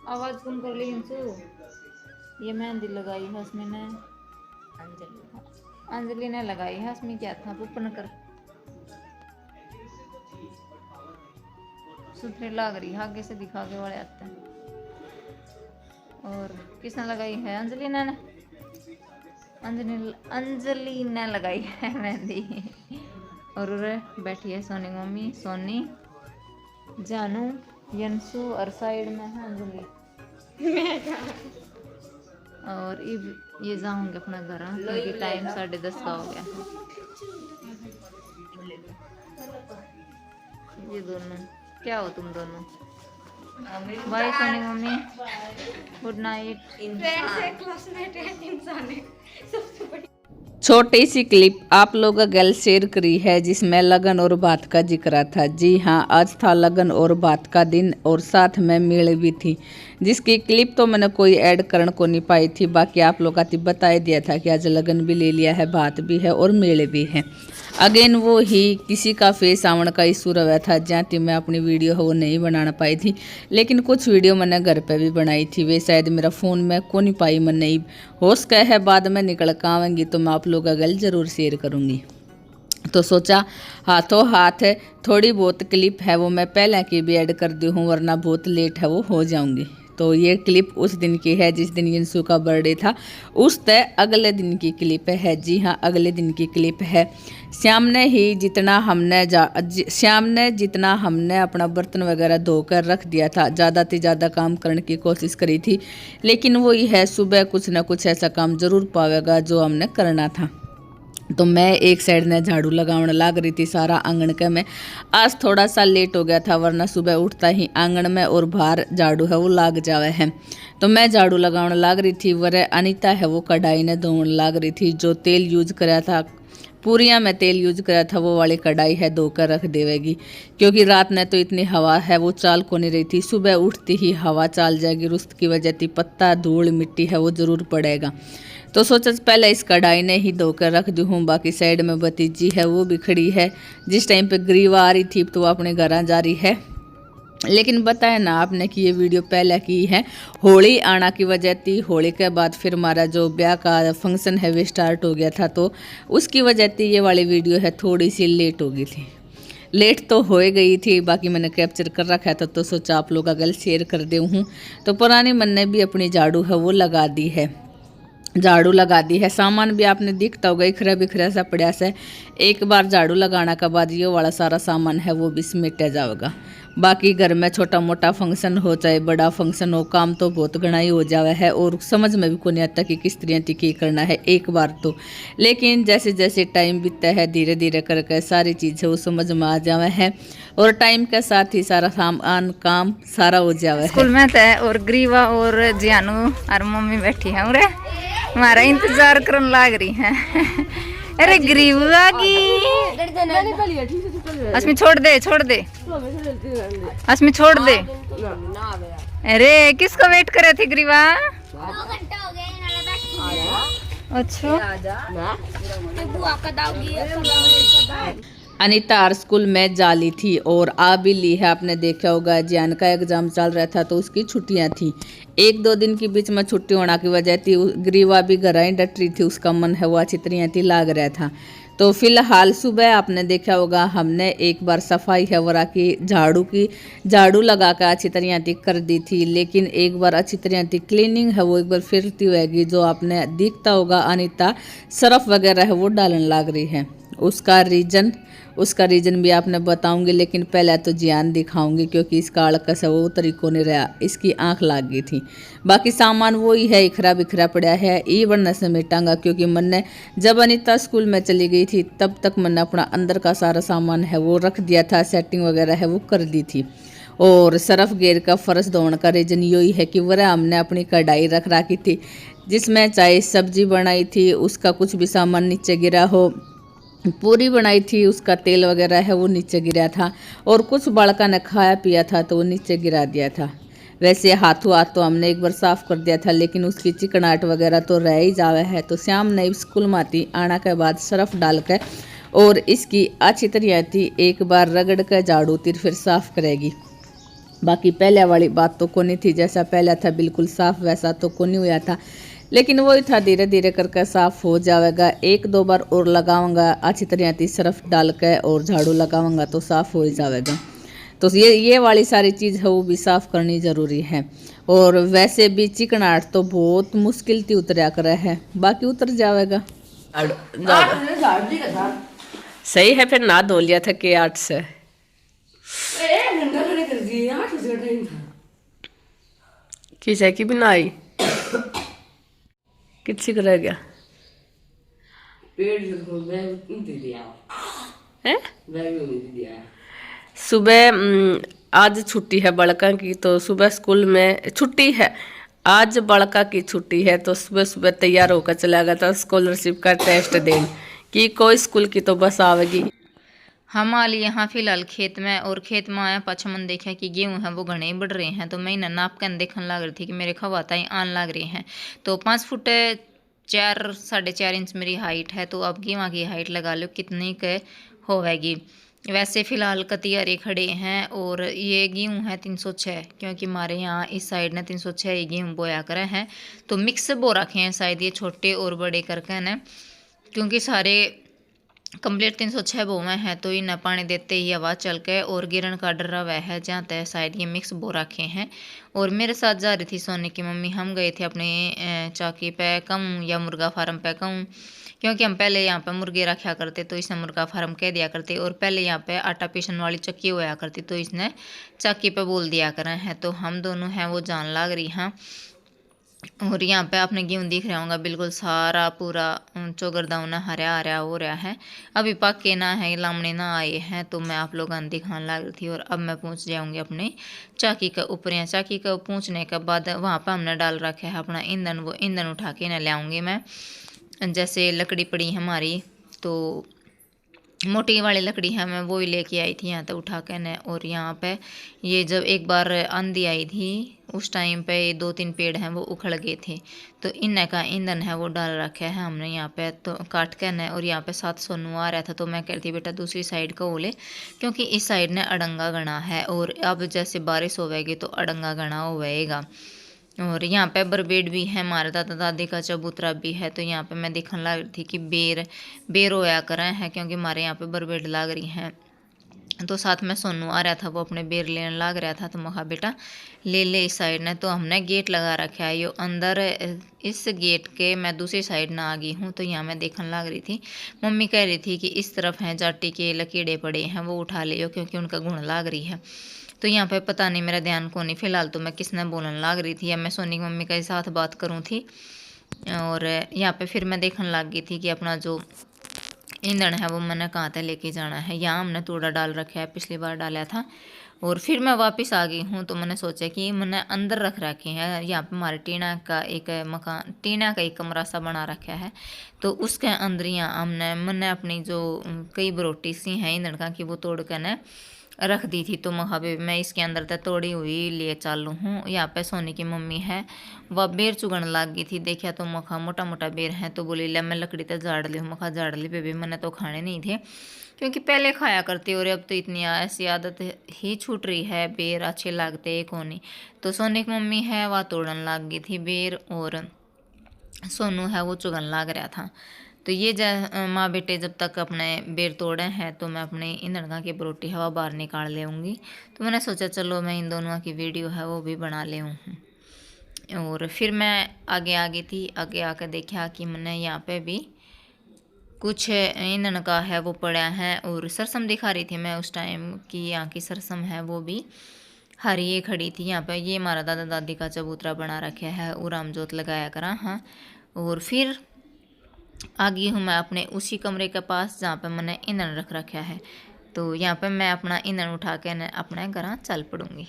आवाज कम कर ली इंसू। ये मेहंदी लगाई है उसमें ने अंजलि ने लगाई है उसमें क्या था पुपन कर सुथरी लग रही है आगे से दिखा के वाले आते हैं। और किसने लगाई है? अंजलि ने अंजलि ने लगाई है मेहंदी। और बैठी है सोनी मम्मी, सोनी, जानू, यंसु और साइड में है अंजलि। और ये जाऊंगे अपना घर क्योंकि टाइम 10:30 का हो गया। ये दोनों क्या हो तुम दोनों? Bye Soni mummy, good night. छोटी सी क्लिप आप लोगों गल शेयर करी है जिसमें लगन और बात का जिक्र था। जी हाँ, आज था लगन और बात का दिन और साथ में मेल भी थी, जिसकी क्लिप तो मैंने कोई ऐड करने को नहीं पाई थी। बाकी आप लोगों को बता दिया था कि आज लगन भी ले लिया है, बात भी है और मेल भी है। अगेन वो ही किसी का फेस आवन का इशू रहा था जहाँ मैं अपनी वीडियो है वो नहीं बनाना पाई थी, लेकिन कुछ वीडियो मैंने घर पे भी बनाई थी। वे शायद मेरा फ़ोन में को नहीं पाई, मैं नहीं हो सका है, बाद में निकल कर आवेंगी तो मैं आप लोगों का गल ज़रूर शेयर करूँगी। तो सोचा हाथों हाथ थोड़ी बहुत क्लिप है वो मैं पहले की भी ऐड कर दी हूँ, वरना बहुत लेट है वो हो जाऊँगी। तो ये क्लिप उस दिन की है जिस दिन यंसु का बर्थडे था, उस तय अगले दिन की क्लिप है। जी हाँ, अगले दिन की क्लिप है। श्याम ने जितना हमने अपना बर्तन वगैरह धोकर रख दिया था, ज़्यादा से ज़्यादा काम करने की कोशिश करी थी, लेकिन वही है सुबह कुछ ना कुछ ऐसा काम ज़रूर पावेगा जो हमने करना था। तो मैं एक साइड ने झाड़ू लगाने लग रही थी सारा आंगन का। मैं आज थोड़ा सा लेट हो गया था, वरना सुबह उठता ही आंगन में और बाहर झाड़ू है वो लाग जावे है। तो मैं झाड़ू लगाने लग रही थी, वह अनीता है वो कढ़ाई ने धोने लग रही थी। जो तेल यूज कराया था, पूरियाँ में तेल यूज कराया था, वो वाली कढ़ाई है धोकर रख देवेगी, क्योंकि रात में तो इतनी हवा है वो चाल को नहीं रही थी। सुबह उठती ही हवा चाल जाएगी, रुस्त की वजह थी पत्ता धूल मिट्टी है वो ज़रूर पड़ेगा। तो सोचा पहले इस कढ़ाई ने ही धोकर रख दी हूँ। बाकी साइड में भतीजी है वो भी खड़ी है। जिस टाइम पे ग्रीवा आ रही थी तो वो अपने घर जा रही है, लेकिन बताया ना आपने कि ये वीडियो पहले की है। होली आना की वजह थी, होली के बाद फिर हमारा जो ब्याह का फंक्शन है वो स्टार्ट हो गया था, तो उसकी वजह थी ये वाली वीडियो है थोड़ी सी लेट हो गई थी। लेट तो हो गई थी, बाकी मैंने कैप्चर कर रखा था तो सोचा आप लोग अगर शेयर कर दे हूँ। तो पुरानी मन ने भी अपनी झाड़ू है वो लगा दी है, झाड़ू लगा दी है। सामान भी आपने दिखता होगा इखरा बिखरा सा पड़ा से। एक बार झाड़ू लगाने के बाद ये वाला सारा सामान है वो भी समेटा जाएगा। बाकी घर में छोटा मोटा फंक्शन हो चाहे बड़ा फंक्शन हो, काम तो बहुत घना ही हो जावा है और समझ में भी को नहीं आता कि किस तरह की करना है एक बार तो। लेकिन जैसे जैसे टाइम बीतता है धीरे धीरे करके सारी चीज़ें वो समझ में आ जावे है और टाइम के साथ ही सारा सामान काम सारा हो जावे है। स्कूल में थे और ग्रीवा और जियानू और मम्मी बैठी है उरे हमारा इंतजार करने लग रही है। अरे ग्रीवा की अस्मी छोड़ दे अस्मी छोड़ दे। अरे किसको वेट करे थे ग्रीवा? अच्छा अनीता आर स्कूल में जा ली थी और आ भी ली है। आपने देखा होगा जियान का एग्जाम चल रहा था तो उसकी छुट्टियां थी। 1-2 दिन के बीच में छुट्टी होने की वजह थी ग्रीवा भी घर ही डट रही थी, उसका मन है वो अच्छी तरह थी लाग रहा था। तो फिलहाल सुबह आपने देखा होगा हमने एक बार सफाई है वरा की झाड़ू लगा कर अच्छी तरह थी कर दी थी, लेकिन एक बार अच्छी तरह थी क्लीनिंग है वो एक बार फिरती होगी। जो आपने दिखता होगा अनीता सर्फ वगैरह है वो डालने लग रही है। उसका रीज़न भी आपने बताऊंगी, लेकिन पहले तो जियान दिखाऊंगी क्योंकि इसका अड़कस है वो तरीकों नहीं रहा, इसकी आंख लाग गई थी। बाकी सामान वही है इखरा बिखरा पड़ा है, ये बनने से मिटांगा क्योंकि मैंने जब अनीता स्कूल में चली गई थी तब तक मैंने अपना अंदर का सारा सामान है वो रख दिया था, सेटिंग वगैरह है वो कर दी थी। और सरफ गेर का फर्श धोने का रीज़न यही है कि वह हमने अपनी कढ़ाई रख रखी थी जिसमें चाहे सब्जी बनाई थी उसका कुछ भी सामान नीचे गिरा हो, पूरी बनाई थी उसका तेल वगैरह है वो नीचे गिरा था, और कुछ बालका ने खाया पिया था तो वो नीचे गिरा दिया था। वैसे हाथों हाथ तो हमने एक बार साफ़ कर दिया था, लेकिन उसकी चिकनाहट वगैरह तो रह ही जावे है। तो श्याम ने स्कूल माती आना के बाद सरफ डाल कर और इसकी अच्छी तरह थी एक बार रगड़ कर झाड़ू फिर साफ़ करेगी। बाकी पहले वाली बात तो को नहीं थी, जैसा पहले था बिल्कुल साफ वैसा तो को नहीं हुआ था, लेकिन वही था धीरे धीरे करके साफ हो जाएगा। 1-2 बार और लगाऊंगा अच्छी तरह से सर्फ डाल के और झाड़ू लगाऊंगा तो साफ हो ही जाएगा। तो ये वाली सारी चीज़ है वो भी साफ करनी ज़रूरी है। और वैसे भी चिकनाहट तो बहुत मुश्किल थी उतरा कर है, बाकी उतर जाएगा। सही है, फिर ना धो लिया था के 8 से किसी की भी ना आई किसी को रह गया है? सुबह आज छुट्टी है बड़का की, तो सुबह स्कूल में छुट्टी है, आज बड़का की छुट्टी है, तो सुबह सुबह तैयार होकर चला गया था स्कॉलरशिप का टेस्ट देने कि कोई स्कूल की तो बस आवेगी। हम आ लिए यहाँ फिलहाल खेत में, और खेत में आया पाछा मन देखा कि गेहूँ हैं वो घने ही बढ़ रहे हैं, तो मैं इन्हें नाप कर देखने लग रही थी कि मेरे खवाता ही आन लग रहे हैं। तो 5 फुट 4-4.5 इंच मेरी हाइट है, तो अब गेहूँ की हाइट लगा लो कितनी के होवेगी। वैसे फ़िलहाल कतियारे खड़े हैं, और ये गेहूँ है 306, क्योंकि हमारे यहाँ इस साइड ने 306 ही गेहूँ बोया करे हैं, तो मिक्स बो रखे हैं शायद ये छोटे और बड़े करके न, क्योंकि सारे कंप्लीट 306 बोवे हैं, तो इन्हें पानी देते ही हवा चल के और गिरन का डर रहा है, जहाँ तक शायद ये मिक्स बो रखे हैं। और मेरे साथ जा रही थी सोने की मम्मी, हम गए थे अपने चाकी पे कहूँ या मुर्गा फार्म पे कहूँ, क्योंकि हम पहले यहाँ पे मुर्गे रखा करते तो इसने मुर्गा फार्म कह दिया करते, और पहले यहाँ पे आटा पीसन वाली चक्की होया करती तो इसने चाकी पे बोल दिया करें हैं। तो हम दोनों हैं वो जान लग रही हैं। और यहाँ पे आपने गेहूँ दिख रहा होगा बिल्कुल सारा पूरा चौगरदाउना हरा हरा हो रहा है, अभी पक्के ना है लामने ना आए हैं, तो मैं आप लोगों ने दिखाने लग रही थी। और अब मैं पहुँच जाऊँगी अपने चाकी के ऊपर। यहाँ चाकी के पहुँचने के बाद वहाँ पर हमने डाल रखा है अपना ईंधन, वो ईंधन उठा के ना लाऊँगी मैं। जैसे लकड़ी पड़ी हमारी, तो मोटी वाली लकड़ी है, मैं वो ही लेके आई थी यहाँ तक उठा के न। और यहाँ पे ये जब एक बार आंधी आई थी उस टाइम पे 2-3 पेड़ हैं वो उखड़ गए थे, तो इन्हें का ईंधन है वो डाल रखा है हमने यहाँ पे तो काट के न। और यहाँ पे 7 सोनू आ रहा था, तो मैं कहती बेटा दूसरी साइड का ओले, क्योंकि इस साइड ने अड़ंगा गना है, और अब जैसे बारिश होवेगी तो अड़ंगा गना होवेगा। और यहाँ पे बरबेड भी है, हमारे दादा दादी का चबूतरा भी है, तो यहाँ पे मैं देखने लग रही थी कि बेर होया कर रहे हैं, क्योंकि हमारे यहाँ पे बरबेड लाग रही हैं। तो साथ में सोनू आ रहा था, वो अपने बेर लेने लग रहा था, तो मखा बेटा ले ले इस साइड ने। तो हमने गेट लगा रखा है यो अंदर, इस गेट के मैं दूसरी साइड ना आ गई हूँ। तो यहाँ मैं देखने लग रही थी, मम्मी कह रही थी कि इस तरफ हैं जाटी के लकीड़े पड़े हैं वो उठा लियो, क्योंकि उनका गुण लाग रही है। तो यहाँ पे पता नहीं मेरा ध्यान को नहीं, फिलहाल तो मैं किसने बोलने लग रही थी, या मैं सोनी की मम्मी के साथ बात करूँ थी। और यहाँ पे फिर मैं देखने लग गई थी कि अपना जो ईंधन है वो मैंने कहाँ तक लेके जाना है। यहाँ हमने तूड़ा डाल रखा है, पिछली बार डाला था, और फिर मैं वापस आ गई हूँ। तो मैंने सोचा कि मैंने अंदर रख रखे हैं, यहाँ पे हमारे टीना का एक मकान, टीना का एक कमरा सा बना रखा है, तो उसके अंदर यहाँ मैंने अपनी जो कई बरोटी सी हैं ईंधन का की वो तोड़ कर न रख दी थी। तो महाबे मैं इसके अंदर तक तोड़ी हुई लिए चालू हूँ। यहाँ पे सोनी की मम्मी है वह बेर चुगन लग गई थी, देखा तो मखा मोटा मोटा बेर है, तो बोली ले मैं लकड़ी तक झाड़ ली हूँ। मखा झाड़ ली बेबी, मैंने तो खाने नहीं थे क्योंकि पहले खाया करती, और अब तो इतनी ऐसी आदत ही छूट रही है, बेर अच्छे लगते कोनी। तो सोनी की मम्मी है वह तोड़न लग गई थी बेर, और सोनू है वो चुगन लग रहा था। तो ये माँ बेटे जब तक अपने बेर तोड़े हैं, तो मैं अपने ईंधन की बरोटी हवा बाहर निकाल लेऊँगी। तो मैंने सोचा चलो मैं इन दोनों की वीडियो है वो भी बना ले हूँ। और फिर मैं आगे आ गई थी, आगे आकर देखा कि मैंने यहाँ पे भी कुछ ईंधन का है वो पड़ा है, और सरसम दिखा रही थी मैं उस टाइम कि यहाँ की सरसम है वो भी हरी खड़ी थी। यहाँ पे ये हमारा दादा दादी का चबूतरा बना रखा है, उराम जोत लगाया करा। हाँ, और फिर आ गई हूँ मैं अपने उसी कमरे के पास जहाँ पे मैंने ईंधन रख रखा है। तो यहाँ पे मैं अपना ईंधन उठा के अपने घर चल पड़ूंगी।